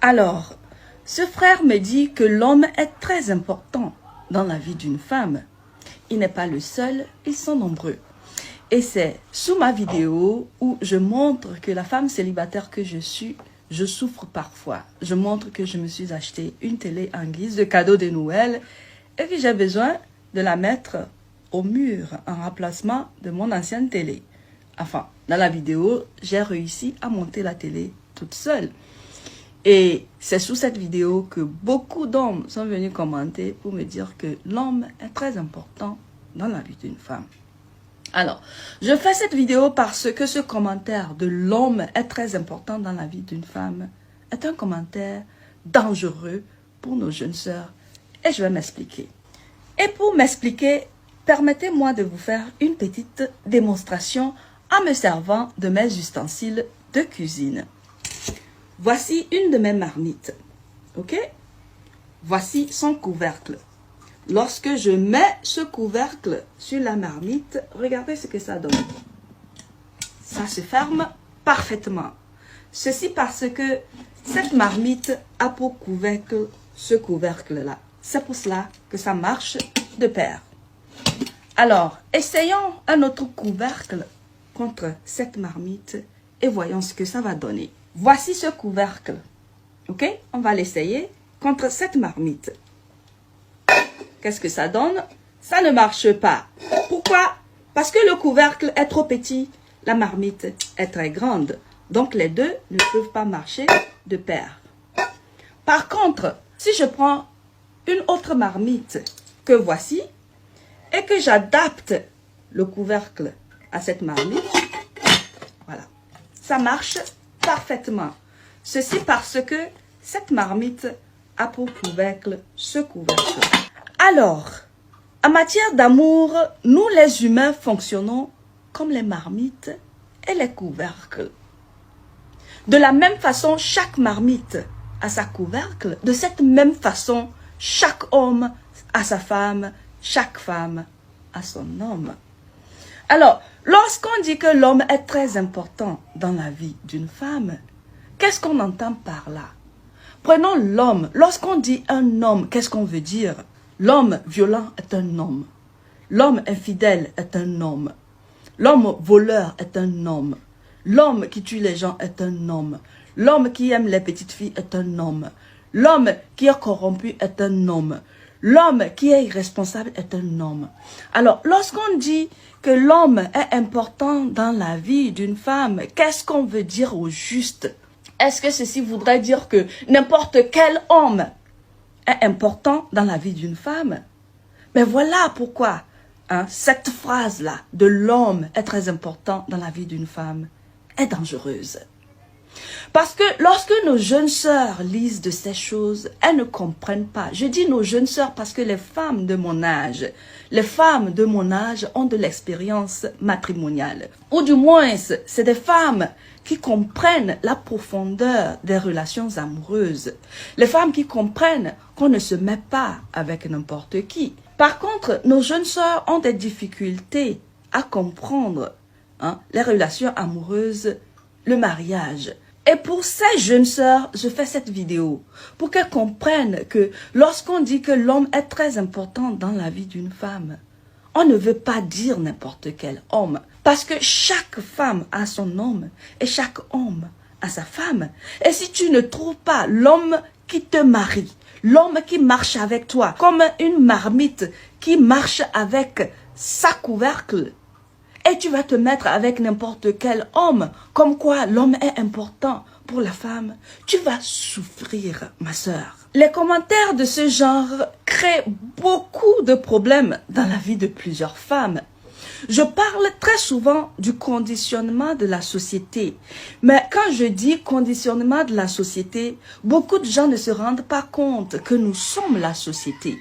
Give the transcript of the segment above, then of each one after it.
Alors, ce frère me dit que l'homme est très important dans la vie d'une femme. Il n'est pas le seul, ils sont nombreux. Et c'est sous ma vidéo où je montre que la femme célibataire que je suis, je souffre parfois. Je montre que je me suis acheté une télé en guise de cadeau de Noël et que j'ai besoin de la mettre au mur en remplacement de mon ancienne télé. Enfin, dans la vidéo, j'ai réussi à monter la télé toute seule. Et c'est sous cette vidéo que beaucoup d'hommes sont venus commenter pour me dire que l'homme est très important dans la vie d'une femme. Alors, je fais cette vidéo parce que ce commentaire de l'homme est très important dans la vie d'une femme est un commentaire dangereux pour nos jeunes sœurs. Et je vais m'expliquer. Et pour m'expliquer, permettez-moi de vous faire une petite démonstration en me servant de mes ustensiles de cuisine. Voici une de mes marmites. Ok? Voici son couvercle. Lorsque je mets ce couvercle sur la marmite, regardez ce que ça donne. Ça se ferme parfaitement. Ceci parce que cette marmite a pour couvercle ce couvercle-là. C'est pour cela que ça marche de pair. Alors, essayons un autre couvercle contre cette marmite et voyons ce que ça va donner. Voici ce couvercle. Ok? On va l'essayer contre cette marmite. Qu'est-ce que ça donne? Ça ne marche pas. Pourquoi? Parce que le couvercle est trop petit. La marmite est très grande. Donc les deux ne peuvent pas marcher de pair. Par contre, si je prends une autre marmite que voici et que j'adapte le couvercle à cette marmite, voilà, ça marche parfaitement. Ceci parce que cette marmite a pour couvercle ce couvercle. Alors, en matière d'amour, nous les humains fonctionnons comme les marmites et les couvercles. De la même façon, chaque marmite a sa couvercle. De cette même façon, chaque homme a sa femme, chaque femme a son homme. Alors, lorsqu'on dit que l'homme est très important dans la vie d'une femme, qu'est-ce qu'on entend par là? Prenons l'homme. Lorsqu'on dit un homme, qu'est-ce qu'on veut dire? L'homme violent est un homme. L'homme infidèle est un homme. L'homme voleur est un homme. L'homme qui tue les gens est un homme. L'homme qui aime les petites filles est un homme. L'homme qui est corrompu est un homme. L'homme qui est irresponsable est un homme. Alors, lorsqu'on dit que l'homme est important dans la vie d'une femme, qu'est-ce qu'on veut dire au juste? Est-ce que ceci voudrait dire que n'importe quel homme est important dans la vie d'une femme? Mais voilà pourquoi cette phrase-là de l'homme est très important dans la vie d'une femme est dangereuse. Parce que lorsque nos jeunes sœurs lisent de ces choses, elles ne comprennent pas. Je dis nos jeunes sœurs parce que les femmes de mon âge ont de l'expérience matrimoniale. Ou du moins, c'est des femmes qui comprennent la profondeur des relations amoureuses. Les femmes qui comprennent qu'on ne se met pas avec n'importe qui. Par contre, nos jeunes sœurs ont des difficultés à comprendre les relations amoureuses, le mariage. Et pour ces jeunes sœurs, je fais cette vidéo pour qu'elles comprennent que lorsqu'on dit que l'homme est très important dans la vie d'une femme, on ne veut pas dire n'importe quel homme. Parce que chaque femme a son homme et chaque homme a sa femme. Et si tu ne trouves pas l'homme qui te marie, l'homme qui marche avec toi, comme une marmite qui marche avec sa couvercle, et tu vas te mettre avec n'importe quel homme, comme quoi l'homme est important pour la femme, tu vas souffrir, ma sœur. Les commentaires de ce genre créent beaucoup de problèmes dans la vie de plusieurs femmes. Je parle très souvent du conditionnement de la société. Mais quand je dis conditionnement de la société, beaucoup de gens ne se rendent pas compte que nous sommes la société.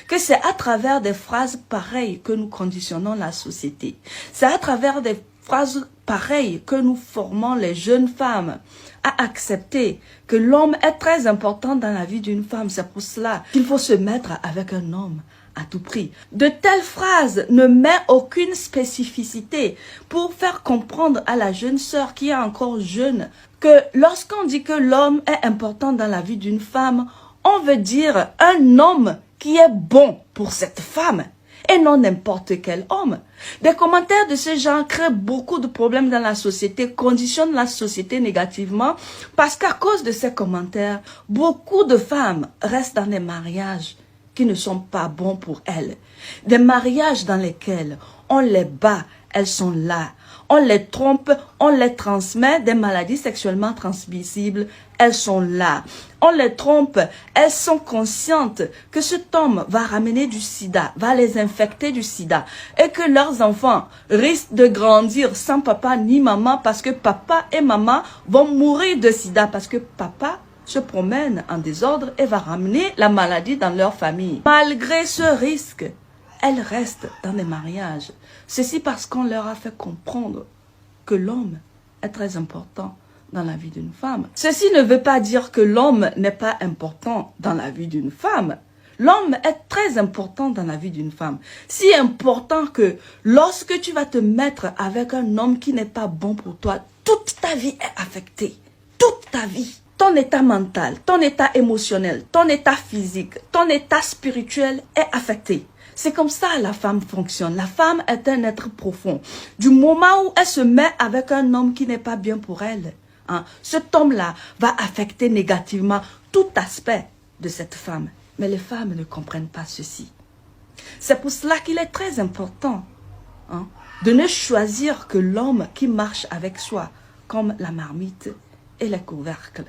Que c'est à travers des phrases pareilles que nous conditionnons la société. C'est à travers des phrases pareilles que nous formons les jeunes femmes à accepter que l'homme est très important dans la vie d'une femme. C'est pour cela qu'il faut se mettre avec un homme à tout prix. De telles phrases ne mettent aucune spécificité pour faire comprendre à la jeune sœur qui est encore jeune que lorsqu'on dit que l'homme est important dans la vie d'une femme, on veut dire un homme qui est bon pour cette femme et non n'importe quel homme. Des commentaires de ce genre créent beaucoup de problèmes dans la société, conditionnent la société négativement parce qu'à cause de ces commentaires, beaucoup de femmes restent dans des mariages qui ne sont pas bons pour elles. Des mariages dans lesquels on les bat, elles sont là. On les trompe, on les transmet des maladies sexuellement transmissibles, elles sont là. On les trompe, elles sont conscientes que cet homme va ramener du sida, va les infecter du sida et que leurs enfants risquent de grandir sans papa ni maman parce que papa et maman vont mourir de sida parce que papa se promène en désordre et va ramener la maladie dans leur famille. Malgré ce risque, elles restent dans des mariages. Ceci parce qu'on leur a fait comprendre que l'homme est très important dans la vie d'une femme. Ceci ne veut pas dire que l'homme n'est pas important dans la vie d'une femme. L'homme est très important dans la vie d'une femme. Si important que lorsque tu vas te mettre avec un homme qui n'est pas bon pour toi, toute ta vie est affectée. Toute ta vie. Ton état mental, ton état émotionnel, ton état physique, ton état spirituel est affecté. C'est comme ça que la femme fonctionne. La femme est un être profond. Du moment où elle se met avec un homme qui n'est pas bien pour elle, cet homme-là va affecter négativement tout aspect de cette femme. Mais les femmes ne comprennent pas ceci. C'est pour cela qu'il est très important de ne choisir que l'homme qui marche avec soi, comme la marmite et les couvercles.